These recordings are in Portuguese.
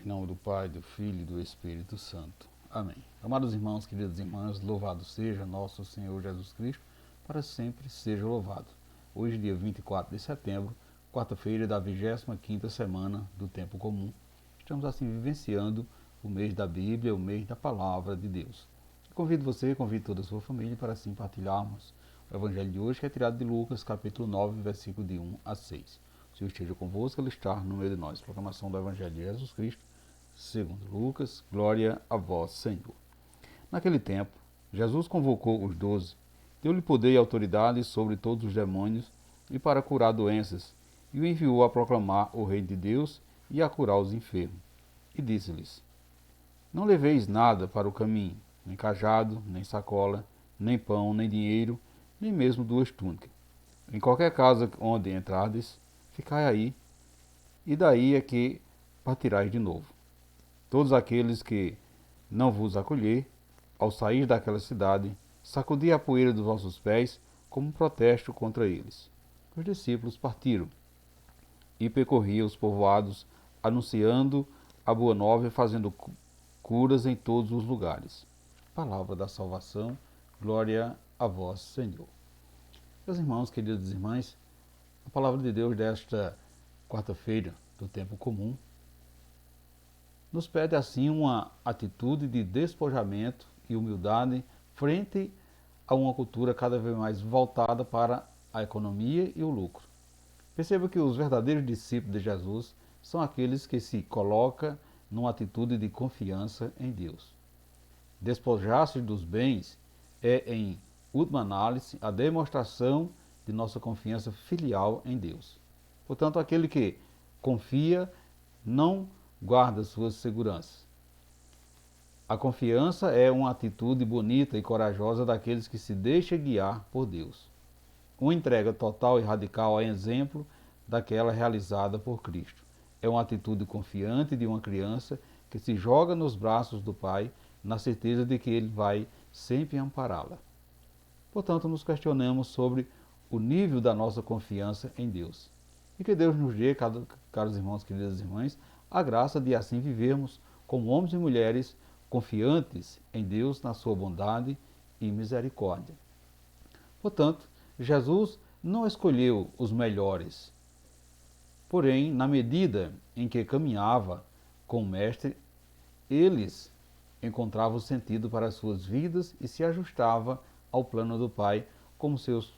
Em nome do Pai, do Filho e do Espírito Santo. Amém. Amados irmãos, queridas irmãs, louvado seja nosso Senhor Jesus Cristo, para sempre seja louvado. Hoje, dia 24 de setembro, quarta-feira da 25ª semana do Tempo Comum. Estamos assim vivenciando o mês da Bíblia, o mês da Palavra de Deus. Convido você, convido toda a sua família para assim partilharmos o Evangelho de hoje, que é tirado de Lucas, capítulo 9, versículo de 1 a 6. O Senhor esteja convosco, Ele está no meio de nós. Proclamação do Evangelho de Jesus Cristo, segundo Lucas, glória a vós, Senhor. Naquele tempo, Jesus convocou os 12, deu-lhe poder e autoridade sobre todos os demônios e para curar doenças, e o enviou a proclamar o reino de Deus e a curar os enfermos. E disse-lhes: Não leveis nada para o caminho, nem cajado, nem sacola, nem pão, nem dinheiro, nem mesmo 2 túnicas. Em qualquer casa onde entrardes, ficai aí, e daí é que partirais de novo. Todos aqueles que não vos acolher, ao sair daquela cidade, sacudi a poeira dos vossos pés como protesto contra eles. Os discípulos partiram e percorriam os povoados, anunciando a boa nova e fazendo curas em todos os lugares. Palavra da salvação, glória a vós, Senhor. Meus irmãos, queridas irmãs, a palavra de Deus desta quarta-feira do Tempo Comum nos pede assim uma atitude de despojamento e humildade frente a uma cultura cada vez mais voltada para a economia e o lucro. Perceba que os verdadeiros discípulos de Jesus são aqueles que se colocam numa atitude de confiança em Deus. Despojar-se dos bens é, em última análise, a demonstração de nossa confiança filial em Deus. Portanto, aquele que confia não guarda suas seguranças. A confiança é uma atitude bonita e corajosa daqueles que se deixam guiar por Deus. Uma entrega total e radical é exemplo daquela realizada por Cristo. É uma atitude confiante de uma criança que se joga nos braços do Pai, na certeza de que Ele vai sempre ampará-la. Portanto, nos questionamos sobre o nível da nossa confiança em Deus. E que Deus nos dê, caros irmãos, queridas irmãs, a graça de assim vivermos como homens e mulheres confiantes em Deus, na sua bondade e misericórdia. Portanto, Jesus não escolheu os melhores, porém, na medida em que caminhava com o Mestre, eles encontravam sentido para as suas vidas e se ajustava ao plano do Pai como seus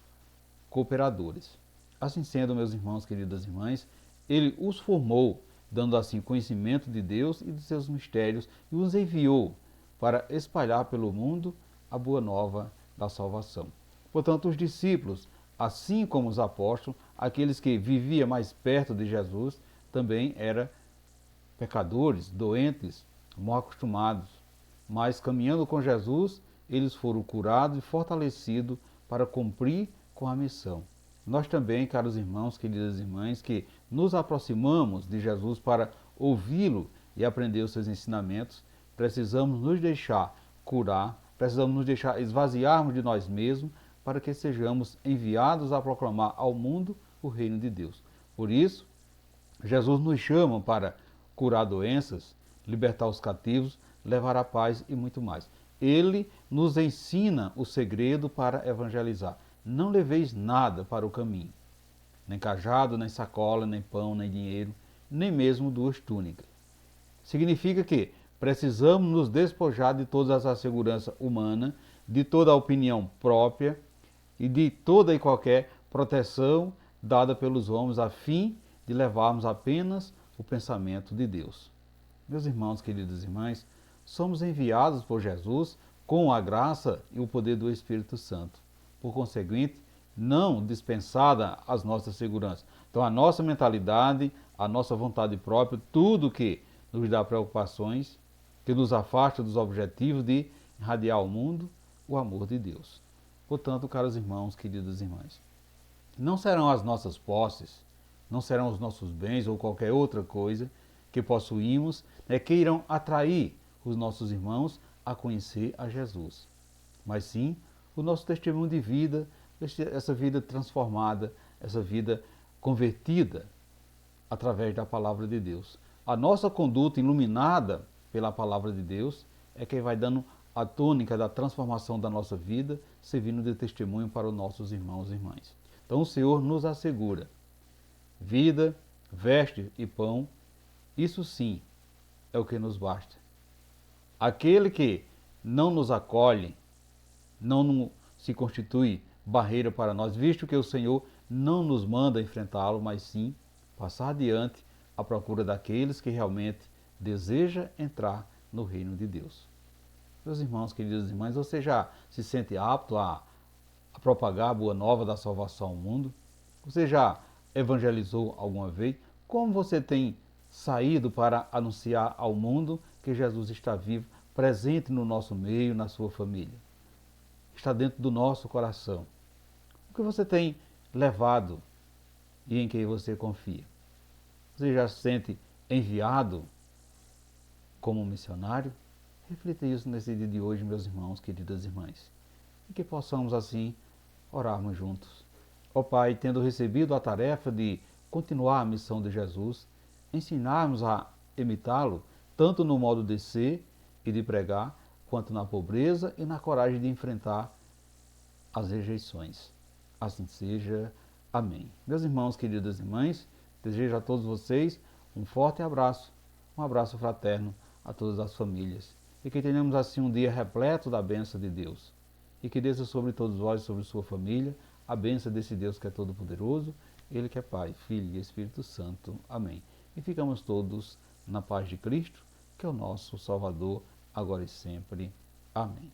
cooperadores. Assim sendo, meus irmãos, queridas irmãs, Ele os formou, dando assim conhecimento de Deus e de seus mistérios, e os enviou para espalhar pelo mundo a boa nova da salvação. Portanto, os discípulos, assim como os apóstolos, aqueles que viviam mais perto de Jesus, também eram pecadores, doentes, mal acostumados. Mas caminhando com Jesus, eles foram curados e fortalecidos para cumprir com a missão. Nós também, caros irmãos, queridas irmãs, que nos aproximamos de Jesus para ouvi-lo e aprender os seus ensinamentos, precisamos nos deixar curar, precisamos nos deixar esvaziarmos de nós mesmos para que sejamos enviados a proclamar ao mundo o reino de Deus. Por isso, Jesus nos chama para curar doenças, libertar os cativos, levar a paz e muito mais. Ele nos ensina o segredo para evangelizar. Não leveis nada para o caminho, nem cajado, nem sacola, nem pão, nem dinheiro, nem mesmo 2 túnicas. Significa que precisamos nos despojar de toda a segurança humana, de toda a opinião própria e de toda e qualquer proteção dada pelos homens a fim de levarmos apenas o pensamento de Deus. Meus irmãos, queridas irmãs, somos enviados por Jesus com a graça e o poder do Espírito Santo. Por conseguinte, não dispensada as nossas seguranças. Então, a nossa mentalidade, a nossa vontade própria, tudo que nos dá preocupações, que nos afasta dos objetivos de irradiar ao mundo o amor de Deus. Portanto, caros irmãos, queridas irmãs, não serão as nossas posses, não serão os nossos bens ou qualquer outra coisa que possuímos, que irão atrair os nossos irmãos a conhecer a Jesus. Mas sim, o nosso testemunho de vida, essa vida transformada, essa vida convertida através da palavra de Deus. A nossa conduta iluminada pela palavra de Deus é que vai dando a tônica da transformação da nossa vida, servindo de testemunho para os nossos irmãos e irmãs. Então o Senhor nos assegura vida, veste e pão, isso sim é o que nos basta. Aquele que não nos acolhe, não se constitui barreira para nós, visto que o Senhor não nos manda enfrentá-lo, mas sim passar adiante à procura daqueles que realmente desejam entrar no reino de Deus. Meus irmãos, queridas irmãs, você já se sente apto a propagar a boa nova da salvação ao mundo? Você já evangelizou alguma vez? Como você tem saído para anunciar ao mundo que Jesus está vivo, presente no nosso meio, na sua família? Está dentro do nosso coração. O que você tem levado e em quem você confia? Você já se sente enviado como missionário? Reflita isso nesse dia de hoje, meus irmãos, queridas irmãs. E que possamos assim orarmos juntos. Ó Pai, tendo recebido a tarefa de continuar a missão de Jesus, ensinarmos a imitá-lo, tanto no modo de ser e de pregar, quanto na pobreza e na coragem de enfrentar as rejeições. Assim seja. Amém. Meus irmãos, queridas irmãs, desejo a todos vocês um forte abraço, um abraço fraterno a todas as famílias. E que tenhamos assim um dia repleto da bênção de Deus. E que desça sobre todos vós, sobre sua família, a bênção desse Deus que é todo-poderoso, Ele que é Pai, Filho e Espírito Santo. Amém. E ficamos todos na paz de Cristo, que é o nosso Salvador, agora e sempre. Amém.